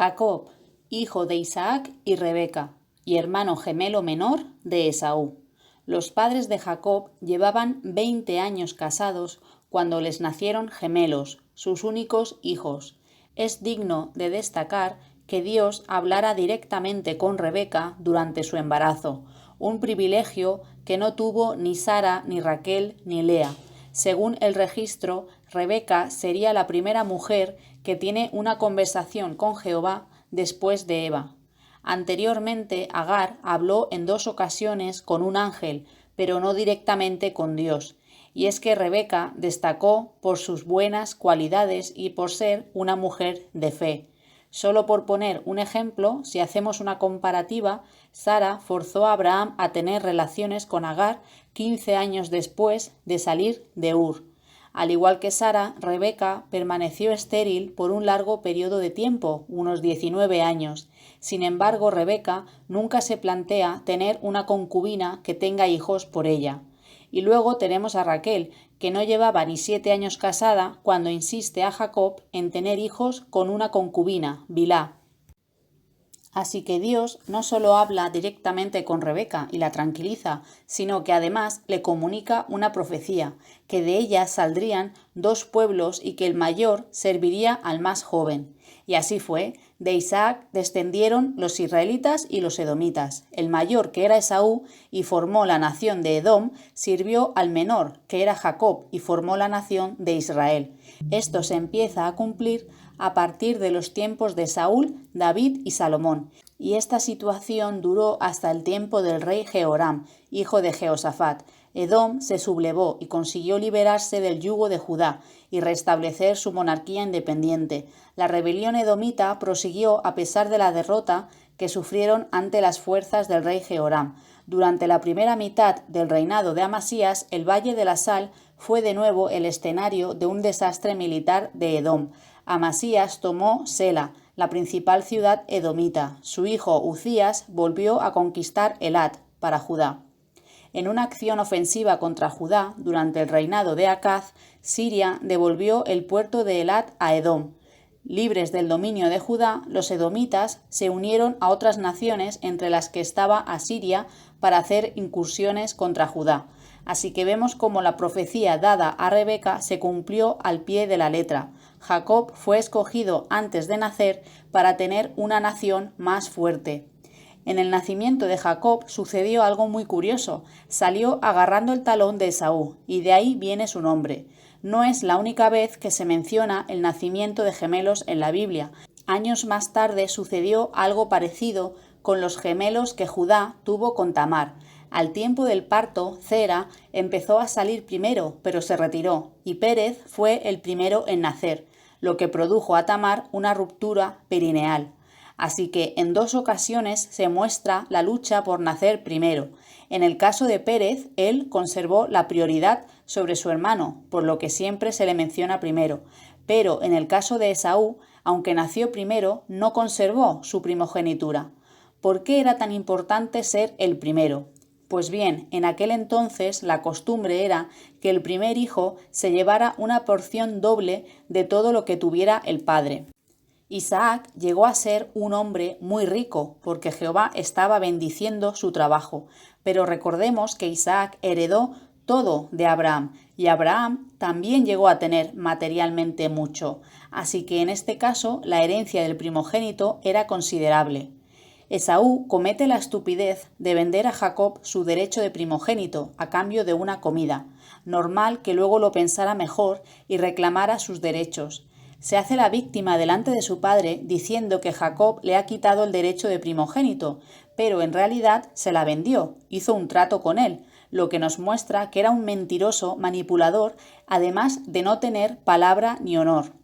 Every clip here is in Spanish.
Jacob, hijo de Isaac y Rebeca, y hermano gemelo menor de Esaú. Los padres de Jacob llevaban 20 años casados cuando les nacieron gemelos, sus únicos hijos. Es digno de destacar que Dios hablara directamente con Rebeca durante su embarazo, un privilegio que no tuvo ni Sara, ni Raquel, ni Lea. Según el registro, Rebeca sería la primera mujer que tiene una conversación con Jehová después de Eva. Anteriormente, Agar habló en 2 ocasiones con un ángel, pero no directamente con Dios. Y es que Rebeca destacó por sus buenas cualidades y por ser una mujer de fe. Solo por poner un ejemplo, si hacemos una comparativa, Sara forzó a Abraham a tener relaciones con Agar 15 años después de salir de Ur. Al igual que Sara, Rebeca permaneció estéril por un largo periodo de tiempo, unos 19 años. Sin embargo, Rebeca nunca se plantea tener una concubina que tenga hijos por ella. Y luego tenemos a Raquel, que no llevaba ni 7 años casada cuando insiste a Jacob en tener hijos con una concubina, Bilhá. Así que Dios no solo habla directamente con Rebeca y la tranquiliza, sino que además le comunica una profecía, que de ella saldrían 2 pueblos y que el mayor serviría al más joven. Y así fue. De Isaac descendieron los israelitas y los edomitas. El mayor, que era Esaú, y formó la nación de Edom, sirvió al menor, que era Jacob, y formó la nación de Israel. Esto se empieza a cumplir a partir de los tiempos de Saúl, David y Salomón, y esta situación duró hasta el tiempo del rey Jehoram, hijo de Jehoshafat. Edom se sublevó y consiguió liberarse del yugo de Judá y restablecer su monarquía independiente. La rebelión edomita prosiguió a pesar de la derrota que sufrieron ante las fuerzas del rey Jehoram. Durante la primera mitad del reinado de Amasías, el Valle de la Sal fue de nuevo el escenario de un desastre militar de Edom. Amasías tomó Sela, la principal ciudad edomita. Su hijo Uzías volvió a conquistar Elat para Judá. En una acción ofensiva contra Judá durante el reinado de Acaz, Siria devolvió el puerto de Elat a Edom. Libres del dominio de Judá, los edomitas se unieron a otras naciones entre las que estaba Asiria para hacer incursiones contra Judá. Así que vemos cómo la profecía dada a Rebeca se cumplió al pie de la letra. Jacob fue escogido antes de nacer para tener una nación más fuerte. En el nacimiento de Jacob sucedió algo muy curioso. Salió agarrando el talón de Esaú, y de ahí viene su nombre. No es la única vez que se menciona el nacimiento de gemelos en la Biblia. Años más tarde sucedió algo parecido con los gemelos que Judá tuvo con Tamar. Al tiempo del parto, Zera empezó a salir primero, pero se retiró, y Pérez fue el primero en nacer, lo que produjo a Tamar una ruptura perineal. Así que en 2 ocasiones se muestra la lucha por nacer primero. En el caso de Pérez, él conservó la prioridad sobre su hermano, por lo que siempre se le menciona primero. Pero en el caso de Esaú, aunque nació primero, no conservó su primogenitura. ¿Por qué era tan importante ser el primero? Pues bien, en aquel entonces la costumbre era que el primer hijo se llevara una porción doble de todo lo que tuviera el padre. Isaac llegó a ser un hombre muy rico porque Jehová estaba bendiciendo su trabajo, pero recordemos que Isaac heredó todo de Abraham y Abraham también llegó a tener materialmente mucho, así que en este caso la herencia del primogénito era considerable. Esaú comete la estupidez de vender a Jacob su derecho de primogénito a cambio de una comida. Normal que luego lo pensara mejor y reclamara sus derechos. Se hace la víctima delante de su padre diciendo que Jacob le ha quitado el derecho de primogénito, pero en realidad se la vendió, hizo un trato con él, lo que nos muestra que era un mentiroso manipulador, además de no tener palabra ni honor.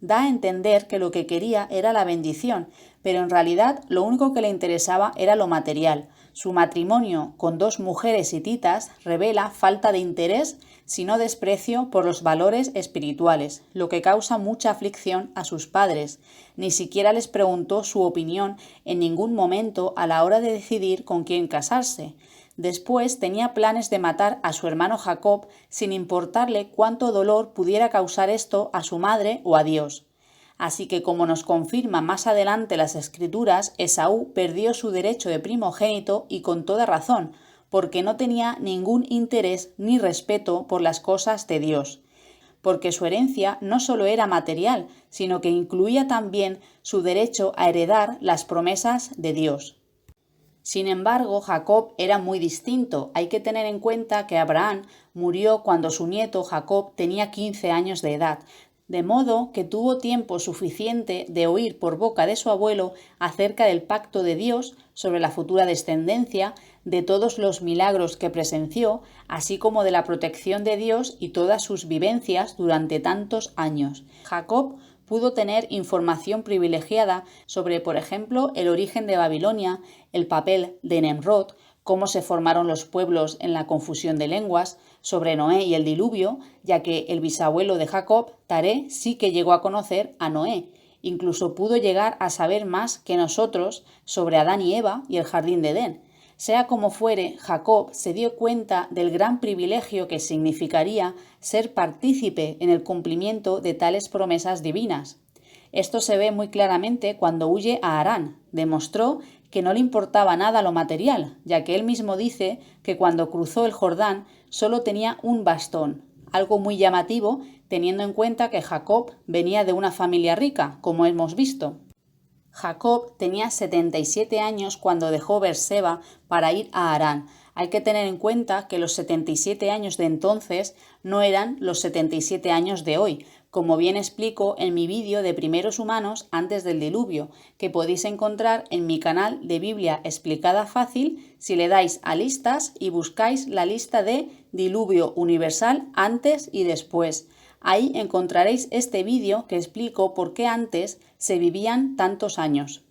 Da a entender que lo que quería era la bendición, pero en realidad lo único que le interesaba era lo material. Su matrimonio con 2 mujeres hititas revela falta de interés, sino desprecio por los valores espirituales, lo que causa mucha aflicción a sus padres. Ni siquiera les preguntó su opinión en ningún momento a la hora de decidir con quién casarse. Después tenía planes de matar a su hermano Jacob sin importarle cuánto dolor pudiera causar esto a su madre o a Dios. Así que, como nos confirma más adelante las Escrituras, Esaú perdió su derecho de primogénito y con toda razón, porque no tenía ningún interés ni respeto por las cosas de Dios, porque su herencia no solo era material, sino que incluía también su derecho a heredar las promesas de Dios. Sin embargo, Jacob era muy distinto. Hay que tener en cuenta que Abraham murió cuando su nieto Jacob tenía 15 años de edad, de modo que tuvo tiempo suficiente de oír por boca de su abuelo acerca del pacto de Dios sobre la futura descendencia, de todos los milagros que presenció, así como de la protección de Dios y todas sus vivencias durante tantos años. Jacob pudo tener información privilegiada sobre, por ejemplo, el origen de Babilonia, el papel de Nemrod, cómo se formaron los pueblos en la confusión de lenguas, sobre Noé y el diluvio, ya que el bisabuelo de Jacob, Taré, sí que llegó a conocer a Noé. Incluso pudo llegar a saber más que nosotros sobre Adán y Eva y el jardín de Edén. Sea como fuere, Jacob se dio cuenta del gran privilegio que significaría ser partícipe en el cumplimiento de tales promesas divinas. Esto se ve muy claramente cuando huye a Harán. Demostró que no le importaba nada lo material, ya que él mismo dice que cuando cruzó el Jordán solo tenía un bastón, algo muy llamativo teniendo en cuenta que Jacob venía de una familia rica, como hemos visto. Jacob tenía 77 años cuando dejó Beerseba para ir a Harán. Hay que tener en cuenta que los 77 años de entonces no eran los 77 años de hoy, como bien explico en mi vídeo de primeros humanos antes del diluvio, que podéis encontrar en mi canal de Biblia explicada fácil si le dais a listas y buscáis la lista de diluvio universal antes y después. Ahí encontraréis este vídeo que explico por qué antes se vivían tantos años.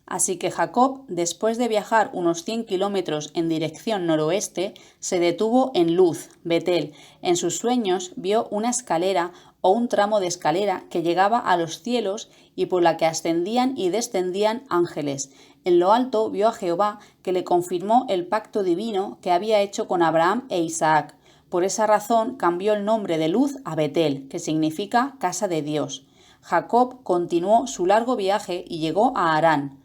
Así que Jacob, después de viajar unos 100 kilómetros en dirección noroeste, se detuvo en Luz, Betel. En sus sueños vio una escalera o un tramo de escalera que llegaba a los cielos y por la que ascendían y descendían ángeles. En lo alto vio a Jehová, que le confirmó el pacto divino que había hecho con Abraham e Isaac. Por esa razón cambió el nombre de Luz a Betel, que significa casa de Dios. Jacob continuó su largo viaje y llegó a Harán.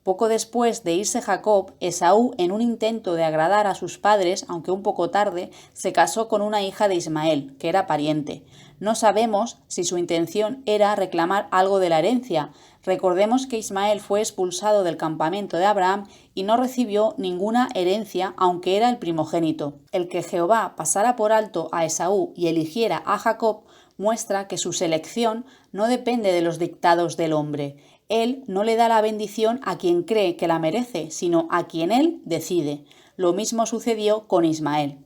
Poco después de irse Jacob, Esaú, en un intento de agradar a sus padres, aunque un poco tarde, se casó con una hija de Ismael, que era pariente. No sabemos si su intención era reclamar algo de la herencia. Recordemos que Ismael fue expulsado del campamento de Abraham y no recibió ninguna herencia, aunque era el primogénito. El que Jehová pasara por alto a Esaú y eligiera a Jacob muestra que su selección no depende de los dictados del hombre. Él no le da la bendición a quien cree que la merece, sino a quien él decide. Lo mismo sucedió con Ismael.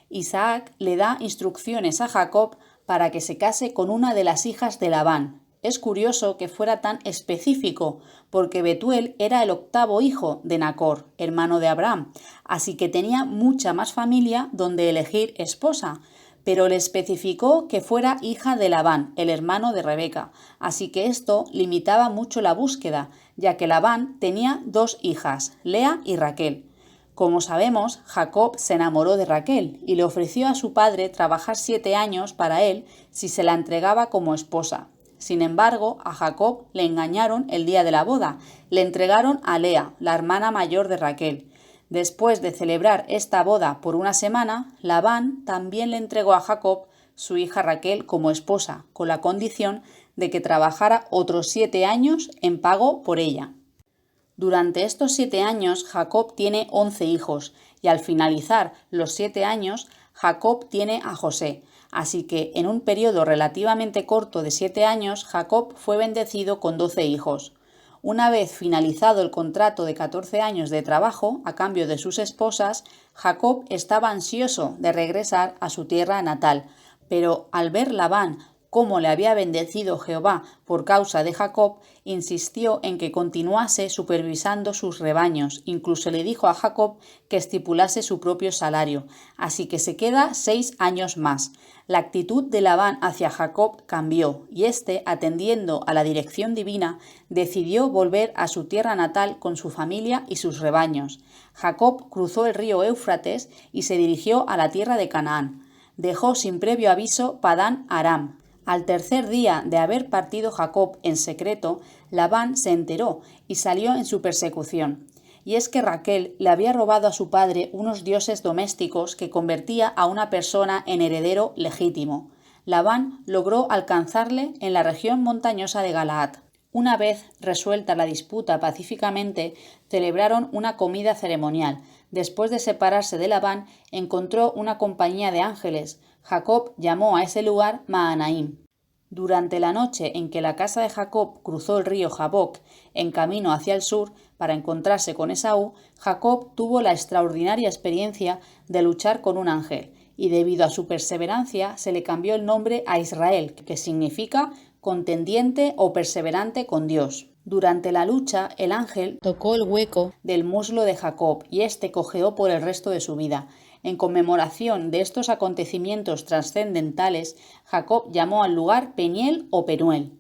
Isaac le da instrucciones a Jacob para que se case con una de las hijas de Labán. Es curioso que fuera tan específico, porque Betuel era el octavo hijo de Nacor, hermano de Abraham, así que tenía mucha más familia donde elegir esposa. Pero le especificó que fuera hija de Labán, el hermano de Rebeca, así que esto limitaba mucho la búsqueda, ya que Labán tenía dos hijas, Lea y Raquel. Como sabemos, Jacob se enamoró de Raquel y le ofreció a su padre trabajar 7 años para él si se la entregaba como esposa. Sin embargo, a Jacob le engañaron el día de la boda, le entregaron a Lea, la hermana mayor de Raquel. Después de celebrar esta boda por una semana, Labán también le entregó a Jacob su hija Raquel como esposa, con la condición de que trabajara otros 7 años en pago por ella. Durante estos 7 años, Jacob tiene 11 hijos y al finalizar los 7 años, Jacob tiene a José. Así que en un periodo relativamente corto de 7 años, Jacob fue bendecido con 12 hijos. Una vez finalizado el contrato de 14 años de trabajo a cambio de sus esposas, Jacob estaba ansioso de regresar a su tierra natal, pero al ver Labán cómo le había bendecido Jehová por causa de Jacob, insistió en que continuase supervisando sus rebaños. Incluso le dijo a Jacob que estipulase su propio salario, así que se queda 6 años más. La actitud de Labán hacia Jacob cambió y éste, atendiendo a la dirección divina, decidió volver a su tierra natal con su familia y sus rebaños. Jacob cruzó el río Éufrates y se dirigió a la tierra de Canaán. Dejó sin previo aviso Padán Aram. Al tercer día de haber partido Jacob en secreto, Labán se enteró y salió en su persecución. Y es que Raquel le había robado a su padre unos dioses domésticos que convertía a una persona en heredero legítimo. Labán logró alcanzarle en la región montañosa de Galaad. Una vez resuelta la disputa pacíficamente, celebraron una comida ceremonial. Después de separarse de Labán, encontró una compañía de ángeles. Jacob llamó a ese lugar Mahanaim. Durante la noche en que la casa de Jacob cruzó el río Jaboc en camino hacia el sur para encontrarse con Esaú, Jacob tuvo la extraordinaria experiencia de luchar con un ángel, y debido a su perseverancia se le cambió el nombre a Israel, que significa contendiente o perseverante con Dios. Durante la lucha, el ángel tocó el hueco del muslo de Jacob y éste cojeó por el resto de su vida. En conmemoración de estos acontecimientos trascendentales, Jacob llamó al lugar Peniel o Penuel.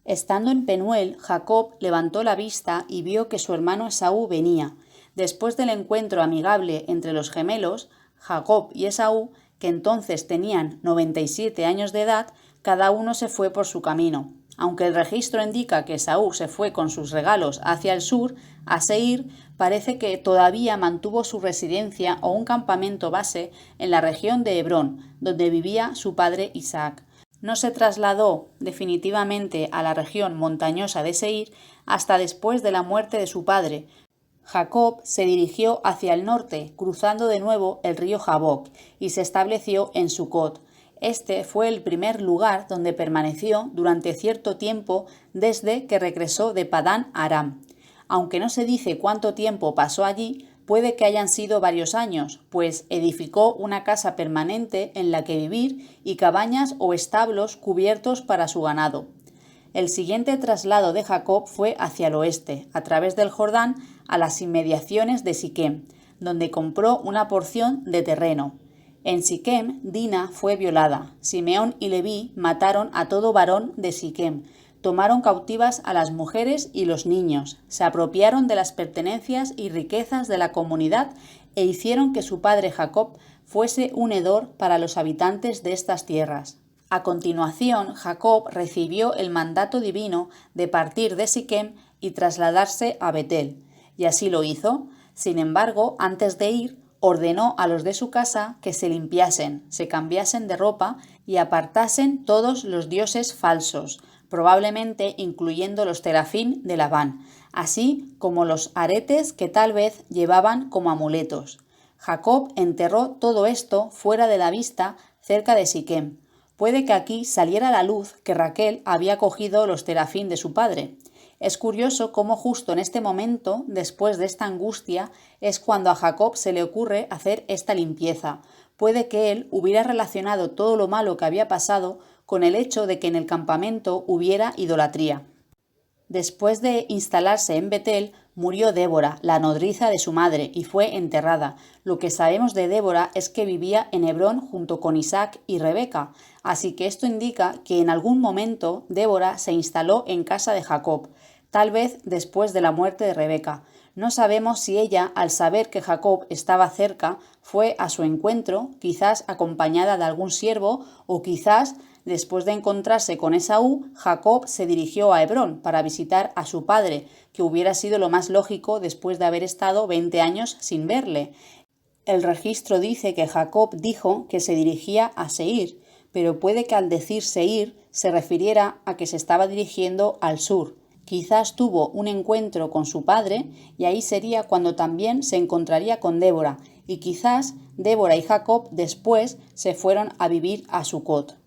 Estando en Penuel, Jacob levantó la vista y vio que su hermano Esaú venía. Después del encuentro amigable entre los gemelos, Jacob y Esaú, que entonces tenían 97 años de edad, cada uno se fue por su camino. Aunque el registro indica que Esaú se fue con sus regalos hacia el sur, a Seir, parece que todavía mantuvo su residencia o un campamento base en la región de Hebrón, donde vivía su padre Isaac. No se trasladó definitivamente a la región montañosa de Seir hasta después de la muerte de su padre. Jacob se dirigió hacia el norte, cruzando de nuevo el río Jaboc, y se estableció en Sucot. Este fue el primer lugar donde permaneció durante cierto tiempo desde que regresó de Padán Aram. Aunque no se dice cuánto tiempo pasó allí, puede que hayan sido varios años, pues edificó una casa permanente en la que vivir y cabañas o establos cubiertos para su ganado. El siguiente traslado de Jacob fue hacia el oeste, a través del Jordán, a las inmediaciones de Siquem, donde compró una porción de terreno. En Siquem, Dina fue violada. Simeón y Leví mataron a todo varón de Siquem. Tomaron cautivas a las mujeres y los niños, se apropiaron de las pertenencias y riquezas de la comunidad e hicieron que su padre Jacob fuese un hedor para los habitantes de estas tierras. A continuación, Jacob recibió el mandato divino de partir de Siquem y trasladarse a Betel, y así lo hizo. Sin embargo, antes de ir, ordenó a los de su casa que se limpiasen, se cambiasen de ropa y apartasen todos los dioses falsos, probablemente incluyendo los terafín de Labán, así como los aretes que tal vez llevaban como amuletos. Jacob enterró todo esto fuera de la vista cerca de Siquem. Puede que aquí saliera a la luz que Raquel había cogido los terafín de su padre. Es curioso cómo justo en este momento, después de esta angustia, es cuando a Jacob se le ocurre hacer esta limpieza. Puede que él hubiera relacionado todo lo malo que había pasado con el hecho de que en el campamento hubiera idolatría. Después de instalarse en Betel, murió Débora, la nodriza de su madre, y fue enterrada. Lo que sabemos de Débora es que vivía en Hebrón junto con Isaac y Rebeca, así que esto indica que en algún momento Débora se instaló en casa de Jacob, tal vez después de la muerte de Rebeca. No sabemos si ella, al saber que Jacob estaba cerca, fue a su encuentro, quizás acompañada de algún siervo, o quizás, después de encontrarse con Esaú, Jacob se dirigió a Hebrón para visitar a su padre, que hubiera sido lo más lógico después de haber estado 20 años sin verle. El registro dice que Jacob dijo que se dirigía a Seir, pero puede que al decir Seir se refiriera a que se estaba dirigiendo al sur. Quizás tuvo un encuentro con su padre y ahí sería cuando también se encontraría con Débora, y quizás Débora y Jacob después se fueron a vivir a Sucot.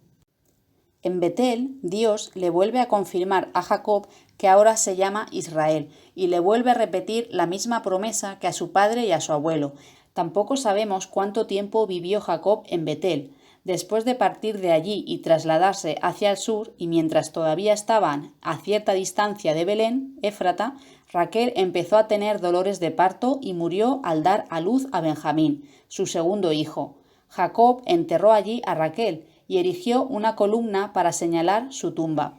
En Betel, Dios le vuelve a confirmar a Jacob que ahora se llama Israel y le vuelve a repetir la misma promesa que a su padre y a su abuelo. Tampoco sabemos cuánto tiempo vivió Jacob en Betel. Después de partir de allí y trasladarse hacia el sur, y mientras todavía estaban a cierta distancia de Belén, Éfrata, Raquel empezó a tener dolores de parto y murió al dar a luz a Benjamín, su segundo hijo. Jacob enterró allí a Raquel y erigió una columna para señalar su tumba.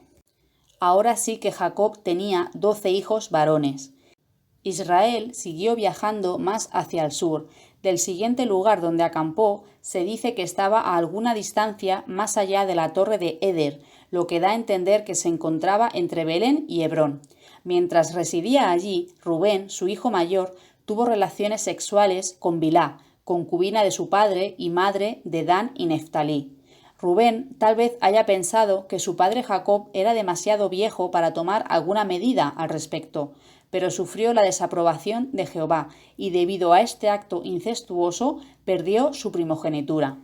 Ahora sí que Jacob tenía 12 hijos varones. Israel siguió viajando más hacia el sur. Del siguiente lugar donde acampó se dice que estaba a alguna distancia más allá de la torre de Eder, lo que da a entender que se encontraba entre Belén y Hebrón. Mientras residía allí, Rubén, su hijo mayor, tuvo relaciones sexuales con Bilhá, concubina de su padre y madre de Dan y Neftalí. Rubén tal vez haya pensado que su padre Jacob era demasiado viejo para tomar alguna medida al respecto, pero sufrió la desaprobación de Jehová y debido a este acto incestuoso perdió su primogenitura.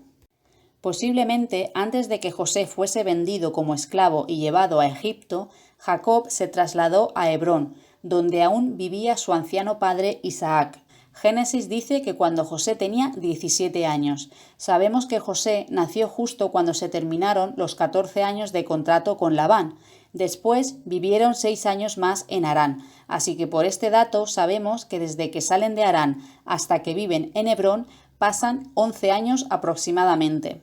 Posiblemente antes de que José fuese vendido como esclavo y llevado a Egipto, Jacob se trasladó a Hebrón, donde aún vivía su anciano padre Isaac. Génesis dice que cuando José tenía 17 años. Sabemos que José nació justo cuando se terminaron los 14 años de contrato con Labán. Después vivieron 6 años más en Harán, así que por este dato sabemos que desde que salen de Harán hasta que viven en Hebrón pasan 11 años aproximadamente.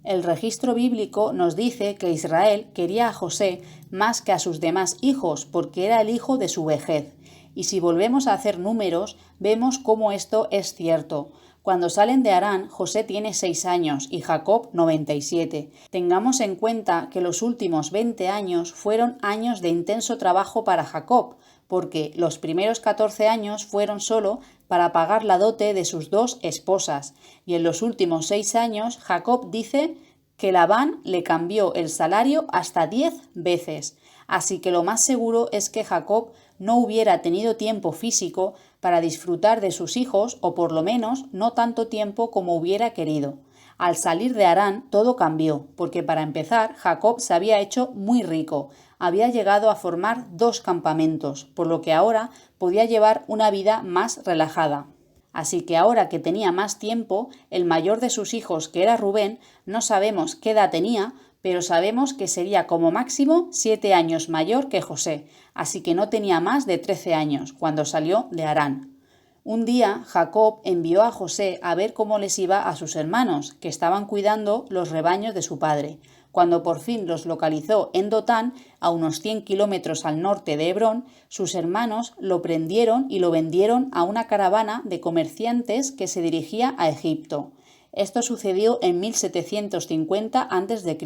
El registro bíblico nos dice que Israel quería a José más que a sus demás hijos porque era el hijo de su vejez. Y si volvemos a hacer números, vemos cómo esto es cierto. Cuando salen de Harán, José tiene 6 años y Jacob 97. Tengamos en cuenta que los últimos 20 años fueron años de intenso trabajo para Jacob, porque los primeros 14 años fueron solo para pagar la dote de sus 2 esposas, y en los últimos 6 años Jacob dice que Labán le cambió el salario hasta 10 veces. Así que lo más seguro es que Jacob no hubiera tenido tiempo físico para disfrutar de sus hijos, o por lo menos no tanto tiempo como hubiera querido. Al salir de Harán todo cambió, porque para empezar Jacob se había hecho muy rico, había llegado a formar 2 campamentos, por lo que ahora podía llevar una vida más relajada. Así que ahora que tenía más tiempo, el mayor de sus hijos, que era Rubén, no sabemos qué edad tenía, pero sabemos que sería como máximo 7 años mayor que José, así que no tenía más de 13 años cuando salió de Harán. Un día Jacob envió a José a ver cómo les iba a sus hermanos, que estaban cuidando los rebaños de su padre. Cuando por fin los localizó en Dotán, a unos 100 kilómetros al norte de Hebrón, sus hermanos lo prendieron y lo vendieron a una caravana de comerciantes que se dirigía a Egipto. Esto sucedió en 1750 a.C.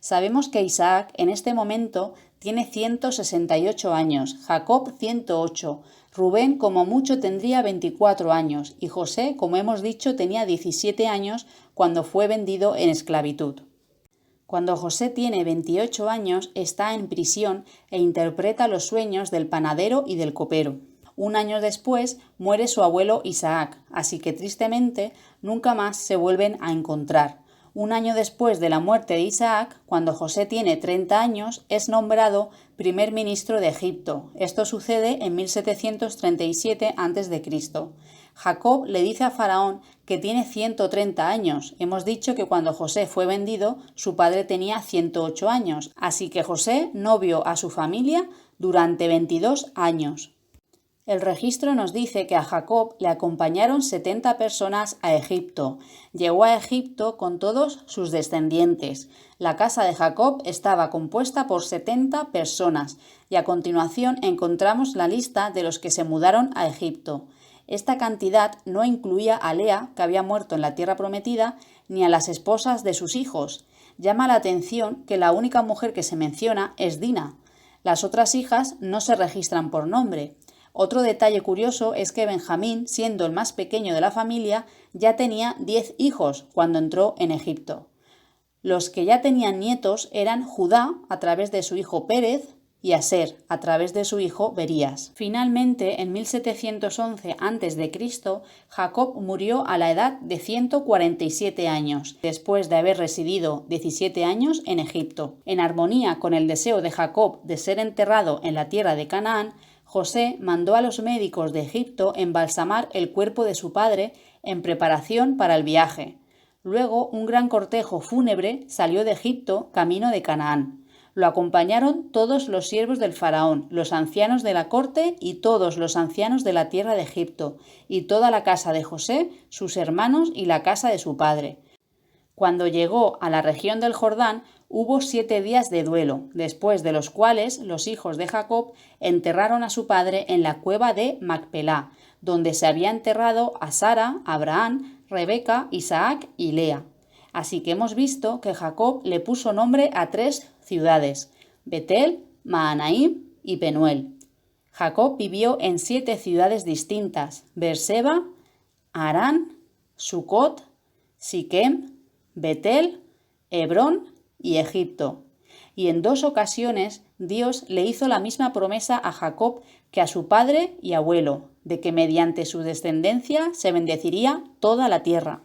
Sabemos que Isaac en este momento tiene 168 años, Jacob 108, Rubén como mucho tendría 24 años y José, como hemos dicho, tenía 17 años cuando fue vendido en esclavitud. Cuando José tiene 28 años está en prisión e interpreta los sueños del panadero y del copero. Un año después muere su abuelo Isaac, así que tristemente nunca más se vuelven a encontrar. Un año después de la muerte de Isaac, cuando José tiene 30 años, es nombrado primer ministro de Egipto. Esto sucede en 1737 a.C. Jacob le dice a Faraón que tiene 130 años. Hemos dicho que cuando José fue vendido, su padre tenía 108 años, así que José no vio a su familia durante 22 años. El registro nos dice que a Jacob le acompañaron 70 personas a Egipto. Llegó a Egipto con todos sus descendientes. La casa de Jacob estaba compuesta por 70 personas y a continuación encontramos la lista de los que se mudaron a Egipto. Esta cantidad no incluía a Lea, que había muerto en la tierra prometida, ni a las esposas de sus hijos. Llama la atención que la única mujer que se menciona es Dina. Las otras hijas no se registran por nombre. Otro detalle curioso es que Benjamín, siendo el más pequeño de la familia, ya tenía 10 hijos cuando entró en Egipto. Los que ya tenían nietos eran Judá a través de su hijo Pérez y Aser a través de su hijo Berías. Finalmente, en 1711 a.C., Jacob murió a la edad de 147 años, después de haber residido 17 años en Egipto. En armonía con el deseo de Jacob de ser enterrado en la tierra de Canaán, José mandó a los médicos de Egipto embalsamar el cuerpo de su padre en preparación para el viaje. Luego, un gran cortejo fúnebre salió de Egipto camino de Canaán. Lo acompañaron todos los siervos del faraón, los ancianos de la corte y todos los ancianos de la tierra de Egipto, y toda la casa de José, sus hermanos y la casa de su padre. Cuando llegó a la región del Jordán, Hubo 7 días de duelo, después de los cuales los hijos de Jacob enterraron a su padre en la cueva de Macpelá, donde se había enterrado a Sara, Abraham, Rebeca, Isaac y Lea. Así que hemos visto que Jacob le puso nombre a 3 ciudades, Betel, Mahanaim y Penuel. Jacob vivió en 7 ciudades distintas, Beerseba, Harán, Sucot, Siquem, Betel, Hebrón y Egipto. Y en 2 ocasiones Dios le hizo la misma promesa a Jacob que a su padre y abuelo, de que mediante su descendencia se bendeciría toda la tierra.